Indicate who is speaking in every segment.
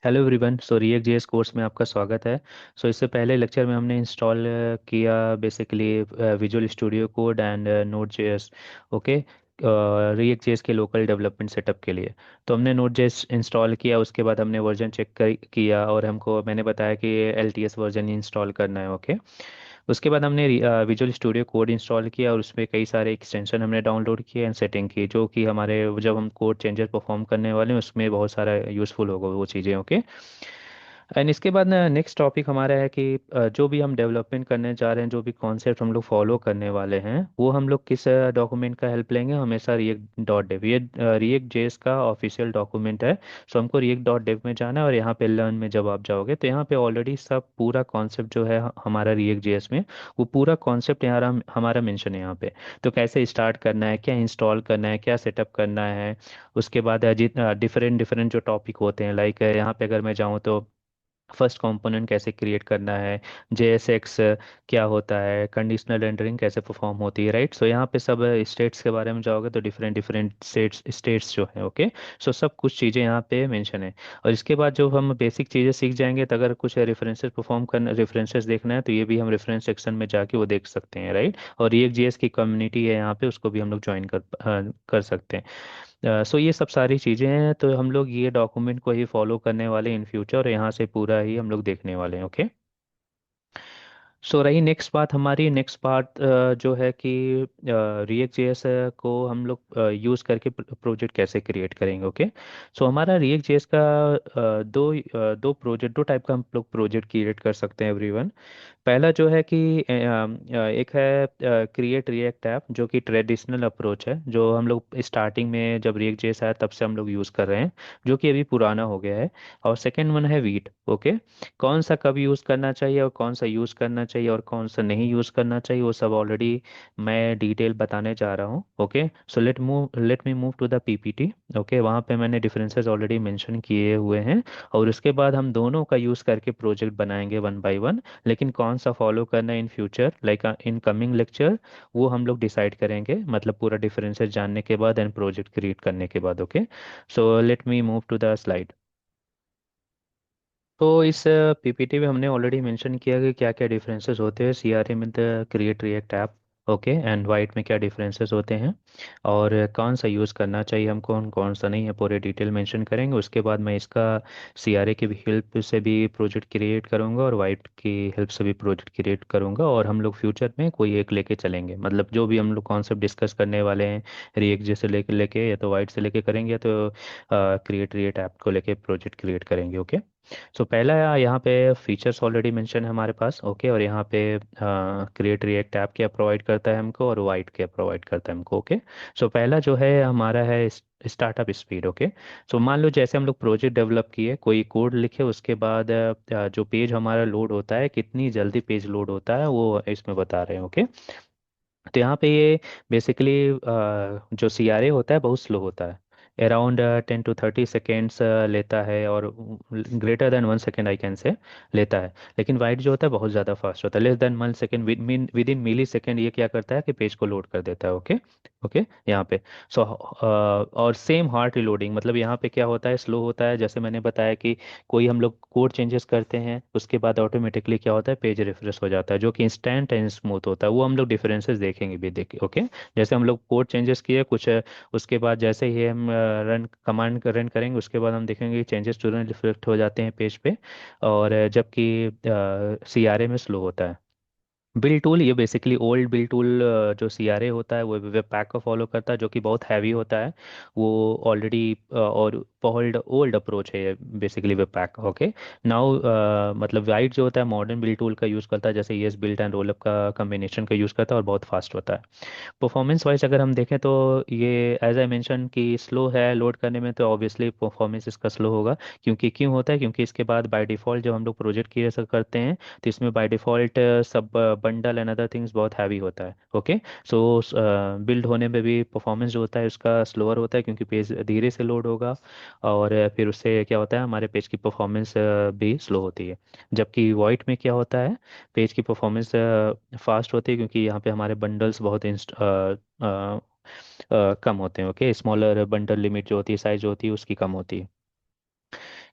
Speaker 1: Hello everyone. React JS course में आपका स्वागत है। इससे पहले लेक्चर में हमने इंस्टॉल किया basically visual studio code and node JS. Okay. React JS के लोकल डेवलपमेंट सेटअप के लिए तो हमने नोड जेएस इंस्टॉल किया। उसके बाद हमने वर्जन चेक किया और हमको मैंने बताया कि एलटीएस वर्जन इंस्टॉल करना है। ओके। उसके बाद हमने विजुअल स्टूडियो कोड इंस्टॉल किया और उसमें कई सारे एक्सटेंशन हमने डाउनलोड किए एंड सेटिंग की, जो कि हमारे जब हम कोड चेंजेस परफॉर्म करने वाले हैं उसमें बहुत सारा यूज़फुल होगा वो चीज़ें। ओके। एंड इसके बाद ना नेक्स्ट टॉपिक हमारा है कि जो भी हम डेवलपमेंट करने जा रहे हैं, जो भी कॉन्सेप्ट हम लोग फॉलो करने वाले हैं, वो हम लोग किस डॉक्यूमेंट का हेल्प लेंगे? हमेशा रिएक्ट डॉट डेव। ये रिएक्ट जेएस का ऑफिशियल डॉक्यूमेंट है। हमको रिएक्ट डॉट डेव में जाना है और यहाँ पे लर्न में जब आप जाओगे तो यहाँ पे ऑलरेडी सब पूरा कॉन्सेप्ट जो है हमारा रिएक्ट जेएस में, वो पूरा कॉन्सेप्ट यहाँ हमारा मेंशन है यहाँ पे। तो कैसे स्टार्ट करना है, क्या इंस्टॉल करना है, क्या सेटअप करना है। उसके बाद डिफरेंट डिफरेंट जो टॉपिक होते हैं, लाइक यहाँ पे अगर मैं जाऊँ तो फर्स्ट कंपोनेंट कैसे क्रिएट करना है, JSX क्या होता है, कंडीशनल रेंडरिंग कैसे परफॉर्म होती है, राइट। यहाँ पे सब स्टेट्स के बारे में जाओगे तो डिफरेंट डिफरेंट स्टेट्स जो है। ओके। सब कुछ चीज़ें यहाँ पे मेंशन है। और इसके बाद जो हम बेसिक चीज़ें सीख जाएंगे तो अगर कुछ रेफरेंसेस परफॉर्म करना, रेफरेंसेस देखना है तो ये भी हम रेफरेंस सेक्शन में जाके वो देख सकते हैं, राइट। और रिएक्ट जेएस की कम्युनिटी है यहाँ पे, उसको भी हम लोग ज्वाइन कर सकते हैं। ये सब सारी चीज़ें हैं, तो हम लोग ये डॉक्यूमेंट को ही फॉलो करने वाले इन फ्यूचर, और यहाँ से पूरा ही हम लोग देखने वाले हैं। ओके। रही नेक्स्ट बात, हमारी नेक्स्ट बात जो है कि रिएक्ट जेएस को हम लोग यूज़ करके प्रोजेक्ट कैसे क्रिएट करेंगे। ओके। हमारा रिएक्ट जेएस का दो टाइप का हम लोग प्रोजेक्ट क्रिएट कर सकते हैं एवरीवन। पहला जो है कि एक है क्रिएट रिएक्ट ऐप, जो कि ट्रेडिशनल अप्रोच है, जो हम लोग स्टार्टिंग में जब रिएक्ट जेएस आया तब से हम लोग यूज़ कर रहे हैं, जो कि अभी पुराना हो गया है। और सेकंड वन है वीट। ओके। कौन सा कब यूज़ करना चाहिए और कौन सा यूज़ करना चाहिए और कौन सा नहीं यूज़ करना चाहिए, वो सब ऑलरेडी मैं डिटेल बताने जा रहा हूँ। Okay. Let me move to the PPT. Okay. वहाँ पे मैंने डिफरेंसेस ऑलरेडी मेंशन किए हुए हैं। और उसके बाद हम दोनों का यूज़ करके प्रोजेक्ट बनाएंगे वन बाय वन। लेकिन कौन सा फॉलो करना है in future, like in coming lecture, वो हम लोग डिसाइड करेंगे, मतलब पूरा डिफरेंसेस जानने के बाद एंड प्रोजेक्ट क्रिएट करने के बाद। Okay. Let me move to the slide. इस पीपीटी में हमने ऑलरेडी मेंशन किया कि क्या क्या डिफरेंसेस होते हैं सीआरएम में the create react app. Okay. And white में क्या डिफरेंसेस होते हैं और कौन सा यूज़ करना चाहिए हमको कौन कौन सा नहीं है, पूरे डिटेल मेंशन करेंगे। उसके बाद मैं इसका सीआरए की भी हेल्प से भी प्रोजेक्ट क्रिएट करूंगा और वाइट की हेल्प से भी प्रोजेक्ट क्रिएट करूंगा, और हम लोग फ्यूचर में कोई एक लेके चलेंगे, मतलब जो भी हम लोग कॉन्सेप्ट डिस्कस करने वाले हैं रिएक्ट जैसे लेके लेके या तो वाइट से लेके करेंगे या तो क्रिएट रिएक्ट ऐप को लेके प्रोजेक्ट क्रिएट करेंगे। ओके। पहला यहाँ पे फीचर्स ऑलरेडी मेंशन है हमारे पास। ओके। और यहाँ पे क्रिएट रिएक्ट ऐप क्या प्रोवाइड करता है हमको और वाइट क्या प्रोवाइड करता है हमको। ओके। पहला जो है हमारा है स्टार्टअप स्पीड। ओके। मान लो जैसे हम लोग प्रोजेक्ट डेवलप किए, कोई कोड लिखे, उसके बाद जो पेज हमारा लोड होता है, कितनी जल्दी पेज लोड होता है, वो इसमें बता रहे हैं। ओके। तो यहाँ पे ये बेसिकली जो सीआरए होता है बहुत स्लो होता है, अराउंड 10 to 30 सेकेंड्स लेता है, और greater than 1 second I can say लेता है। लेकिन वाइट जो होता है बहुत ज़्यादा फास्ट होता है, less than 1 second, within millisecond ये क्या करता है कि पेज को लोड कर देता है। ओके। ओके। यहाँ पे और सेम हार्ट रिलोडिंग, मतलब यहाँ पे क्या होता है, स्लो होता है। जैसे मैंने बताया कि कोई हम लोग कोड चेंजेस करते हैं उसके बाद ऑटोमेटिकली क्या होता है, पेज रिफ्रेश हो जाता है, जो कि इंस्टेंट एंड स्मूथ होता है। वो हम लोग डिफरेंसेस देखेंगे भी, देखे। ओके। जैसे हम लोग कोड चेंजेस किए कुछ, उसके बाद जैसे ही हम रन कमांड रन करेंगे उसके बाद हम देखेंगे चेंजेस तुरंत रिफ्लेक्ट हो जाते हैं पेज पे। और जबकि सीआरए में स्लो होता है। बिल टूल, ये बेसिकली ओल्ड बिल टूल जो सीआरए होता है वो वेब पैक को फॉलो करता है, जो कि बहुत हैवी होता है। वो ऑलरेडी और ओल्ड ओल्ड अप्रोच है basically web pack. Okay. Now मतलब वाइट जो होता है मॉडर्न बिल टूल का यूज़ करता है, जैसे येस बिल्ट एंड रोलअप का कम्बिनेशन का यूज़ करता है और बहुत फास्ट होता है। परफॉर्मेंस वाइज अगर हम देखें तो ये एज आई मेंशन कि स्लो है लोड करने में, तो ऑब्वियसली परफॉर्मेंस इसका स्लो होगा। क्योंकि क्यों होता है, क्योंकि इसके बाद बाय डिफ़ॉल्ट जब हम लोग प्रोजेक्ट की करते हैं तो इसमें बाय डिफ़ॉल्ट सब बंडल एंड अदर थिंग्स बहुत हैवी होता है। ओके। सो बिल्ड होने में भी परफॉर्मेंस जो होता है उसका स्लोअर होता है, क्योंकि पेज धीरे से लोड होगा। और फिर उससे क्या होता है, हमारे पेज की परफॉर्मेंस भी स्लो होती है। जबकि वॉइट में क्या होता है, पेज की परफॉर्मेंस फास्ट होती है, क्योंकि यहाँ पे हमारे बंडल्स बहुत कम होते हैं। ओके। स्मॉलर बंडल लिमिट जो होती है, साइज जो होती है उसकी कम होती है।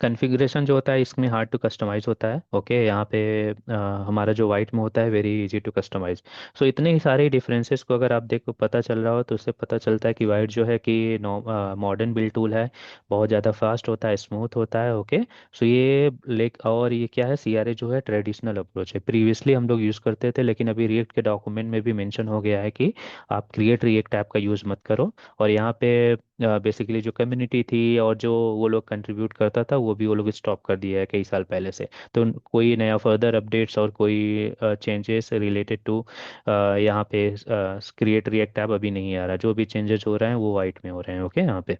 Speaker 1: कॉन्फ़िगरेशन जो होता है इसमें हार्ड टू कस्टमाइज होता है। ओके, यहाँ पे हमारा जो वाइट में होता है वेरी इजी टू कस्टमाइज। सो इतने ही सारे डिफरेंसेस को अगर आप देखो पता चल रहा हो तो उससे पता चलता है कि वाइट जो है कि मॉडर्न बिल्ड टूल है, बहुत ज़्यादा फास्ट होता है, स्मूथ होता है। ओके, सो ये लेक और ये क्या है, सीआरए जो है ट्रेडिशनल अप्रोच है, प्रीवियसली हम लोग यूज़ करते थे, लेकिन अभी रिएक्ट के डॉक्यूमेंट में भी मेंशन हो गया है कि आप क्रिएट रिएक्ट ऐप का यूज़ मत करो। और यहाँ पे बेसिकली जो कम्युनिटी थी और जो वो लोग कंट्रीब्यूट करता था वो भी वो लोग स्टॉप कर दिया है कई साल पहले से। तो कोई नया फर्दर अपडेट्स और कोई चेंजेस रिलेटेड टू यहाँ पे क्रिएट रिएक्ट ऐप अभी नहीं आ रहा। जो भी चेंजेस हो रहे हैं वो वाइट में हो रहे हैं। ओके, यहाँ पे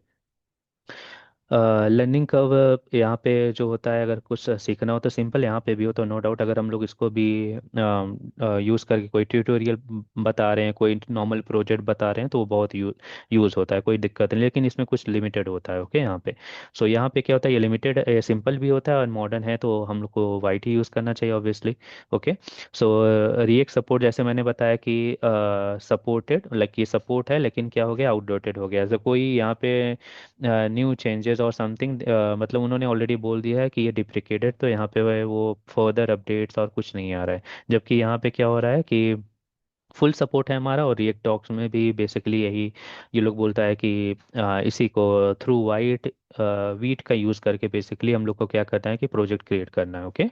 Speaker 1: लर्निंग कर्व यहाँ पे जो होता है, अगर कुछ सीखना हो तो सिंपल यहाँ पे भी हो तो नो डाउट, अगर हम लोग इसको भी यूज़ करके कोई ट्यूटोरियल बता रहे हैं, कोई नॉर्मल प्रोजेक्ट बता रहे हैं तो वो बहुत यूज़ होता है, कोई दिक्कत नहीं। लेकिन इसमें कुछ लिमिटेड होता है। ओके, यहाँ पे सो यहाँ पे क्या होता है, ये लिमिटेड सिंपल भी होता है और मॉडर्न है, तो हम लोग को वाइट ही यूज़ करना चाहिए ऑब्वियसली। ओके, सो रिएक्ट सपोर्ट जैसे मैंने बताया कि सपोर्टेड, लाइक ये सपोर्ट है लेकिन क्या हो गया, आउटडेटेड हो गया। तो कोई यहाँ पे न्यू चेंजेस और समथिंग, मतलब उन्होंने ऑलरेडी बोल दिया है कि ये डिप्रिकेटेड, तो यहाँ पे वो फर्दर अपडेट्स और कुछ नहीं आ रहा है। जबकि यहाँ पे क्या हो रहा है कि फुल सपोर्ट है हमारा, और रिएक्ट डॉक्स में भी बेसिकली यही ये लोग बोलता है कि इसी को थ्रू वाइट वीट का यूज़ करके बेसिकली हम लोग को क्या करना है कि प्रोजेक्ट क्रिएट करना है। ओके,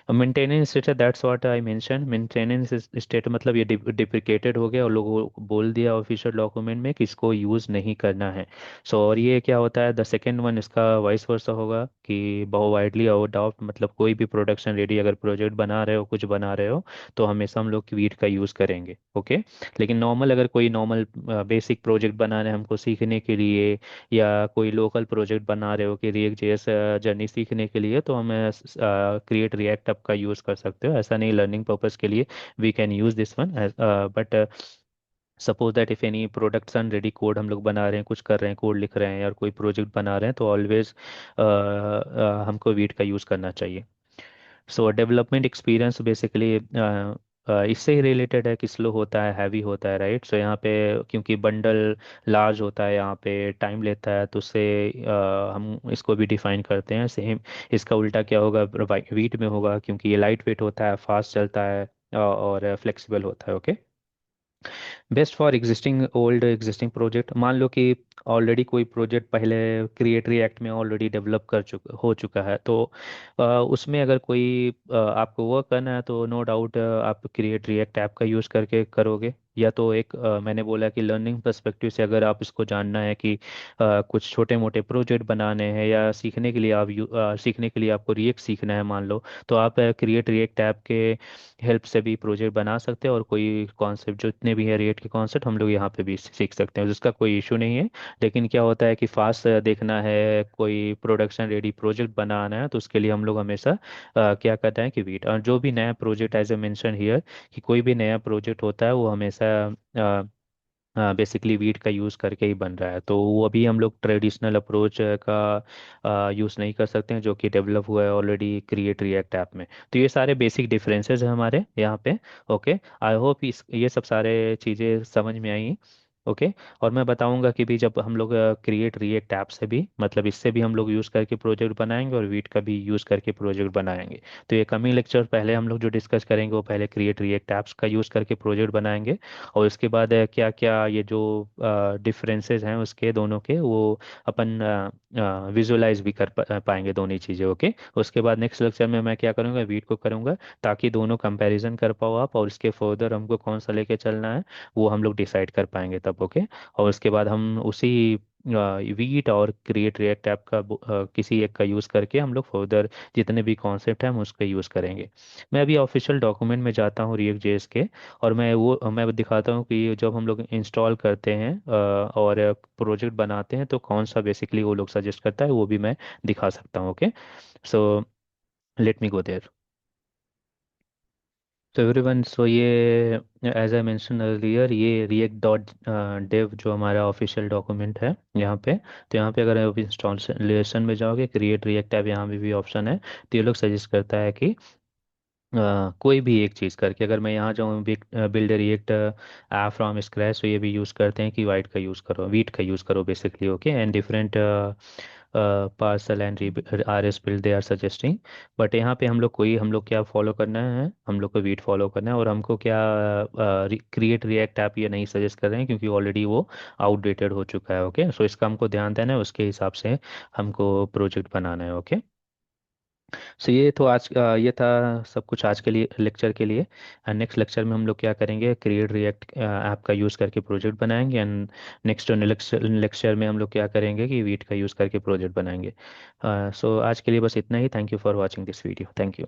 Speaker 1: मेंटेनेंस स्टेट है, that's what I mention. Maintenance state मतलब ये डिप्रिकेटेड हो गया और लोगों को बोल दिया ऑफिशियल डॉक्यूमेंट में कि इसको यूज़ नहीं करना है। सो और ये क्या होता है, द सेकेंड वन इसका वाइस वर्सा होगा कि बहुत वाइडली अडॉप्ट, मतलब कोई भी प्रोडक्शन रेडी अगर प्रोजेक्ट बना रहे हो, कुछ बना रहे हो, तो हमेशा हम लोग वीट का यूज़ करेंगे। ओके, लेकिन नॉर्मल अगर कोई नॉर्मल बेसिक प्रोजेक्ट बनाना है हमको सीखने के लिए, या कोई लोकल प्रोजेक्ट बना रहे हो कि रिएक्ट जेएस जर्नी सीखने के लिए, तो हम क्रिएट रिएक्ट ऐप का यूज़ कर सकते हो। ऐसा नहीं, लर्निंग पर्पस के लिए we can use this one, but suppose that if any products ready code हम लोग बना रहे हैं, कुछ कर रहे हैं, कोड लिख रहे हैं, या कोई प्रोजेक्ट बना रहे हैं, तो ऑलवेज हमको वीट का यूज़ करना चाहिए। सो डेवलपमेंट एक्सपीरियंस बेसिकली इससे ही रिलेटेड है कि स्लो होता है, हैवी होता है, राइट। सो यहाँ पे क्योंकि बंडल लार्ज होता है, यहाँ पे टाइम लेता है, तो उससे हम इसको भी डिफाइन करते हैं सेम। इसका उल्टा क्या होगा, वीट में होगा, क्योंकि ये लाइट वेट होता है, फास्ट चलता है, और फ्लेक्सिबल होता है। Okay, best for existing old existing project, मान लो कि ऑलरेडी कोई प्रोजेक्ट पहले क्रिएट रिएक्ट में ऑलरेडी डेवलप हो चुका है, तो उसमें अगर कोई आपको वर्क करना है तो नो डाउट आप क्रिएट रिएक्ट ऐप का यूज़ करके करोगे। या तो एक मैंने बोला कि लर्निंग पर्सपेक्टिव से अगर आप इसको जानना है कि कुछ छोटे मोटे प्रोजेक्ट बनाने हैं, या सीखने के लिए सीखने के लिए आपको रिएक्ट सीखना है मान लो, तो आप क्रिएट रिएक्ट ऐप के हेल्प से भी प्रोजेक्ट बना सकते हैं, और कोई कॉन्सेप्ट जो इतने भी है रिएक्ट के कॉन्सेप्ट हम लोग यहाँ पे भी सीख सकते हैं, जिसका कोई इशू नहीं है। लेकिन क्या होता है कि फास्ट देखना है, कोई प्रोडक्शन रेडी प्रोजेक्ट बनाना है, तो उसके लिए हम लोग हमेशा क्या करते हैं कि वीट, और जो भी नया project as a mention here कि कोई भी नया प्रोजेक्ट होता है वो हमेशा बेसिकली वीट का यूज़ करके ही बन रहा है, तो वो अभी हम लोग ट्रेडिशनल अप्रोच का यूज़ नहीं कर सकते हैं जो कि डेवलप हुआ है ऑलरेडी क्रिएट रिएक्ट ऐप में। तो ये सारे बेसिक डिफरेंसेस हैं हमारे यहाँ पे। ओके, आई होप इस ये सब सारे चीज़ें समझ में आई। ओके, और मैं बताऊंगा कि भी जब हम लोग क्रिएट रिएक्ट ऐप से भी, मतलब इससे भी हम लोग यूज़ करके प्रोजेक्ट बनाएंगे, और वीट का भी यूज़ करके प्रोजेक्ट बनाएंगे। तो ये कमिंग लेक्चर पहले हम लोग जो डिस्कस करेंगे वो पहले क्रिएट रिएक्ट ऐप्स का यूज़ करके प्रोजेक्ट बनाएंगे, और उसके बाद क्या क्या ये जो डिफरेंसेस हैं उसके दोनों के, वो अपन विजुअलाइज भी कर पाएंगे दोनों चीज़ें। ओके, उसके बाद नेक्स्ट लेक्चर में मैं क्या करूँगा, वीट को करूँगा, ताकि दोनों कंपैरिजन कर पाओ आप, और इसके फर्दर हमको कौन सा लेके चलना है वो हम लोग डिसाइड कर पाएंगे तब। ओके, और उसके बाद हम उसी वीट और क्रिएट रिएक्ट ऐप का किसी एक का यूज़ करके हम लोग फर्दर जितने भी कॉन्सेप्ट हैं हम उसका यूज़ करेंगे। मैं अभी ऑफिशियल डॉक्यूमेंट में जाता हूँ रिएक्ट जेएस के, और मैं दिखाता हूँ कि जब हम लोग इंस्टॉल करते हैं और प्रोजेक्ट बनाते हैं तो कौन सा बेसिकली वो लोग सजेस्ट करता है, वो भी मैं दिखा सकता हूँ। Okay, so let me go there. तो एवरीवन, सो ये एज आई मेंशन अर्लियर, ये रिएक्ट डॉट डेव जो हमारा ऑफिशियल डॉक्यूमेंट है यहाँ पे। तो यहाँ पे अगर आप इंस्टॉलेशन में जाओगे, क्रिएट रिएक्ट ऐप यहाँ पे भी ऑप्शन है, तो ये लोग सजेस्ट करता है कि कोई भी एक चीज़ करके, अगर मैं यहाँ जाऊँ build react app from scratch, तो ये भी यूज़ करते हैं कि वाइट का यूज़ करो, वीट का यूज़ करो basically. Okay, and different parcel and R S build they are suggesting. But यहाँ पे हम लोग क्या फॉलो करना है, हम लोग को वीट फॉलो करना है, और हमको क्या क्रिएट रिएक्ट ऐप ये नहीं सजेस्ट कर रहे हैं क्योंकि ऑलरेडी वो आउटडेटेड हो चुका है। ओके, सो इसका हमको ध्यान देना है, उसके हिसाब से हमको प्रोजेक्ट बनाना है। ओके, सो ये तो ये था सब कुछ आज के लिए, लेक्चर के लिए। एंड नेक्स्ट लेक्चर में हम लोग क्या करेंगे, क्रिएट रिएक्ट ऐप का यूज़ करके प्रोजेक्ट बनाएंगे। एंड नेक्स्ट लेक्चर में हम लोग क्या करेंगे कि वीट का यूज़ करके प्रोजेक्ट बनाएंगे। सो आज के लिए बस इतना ही। Thank you for watching this video. Thank you.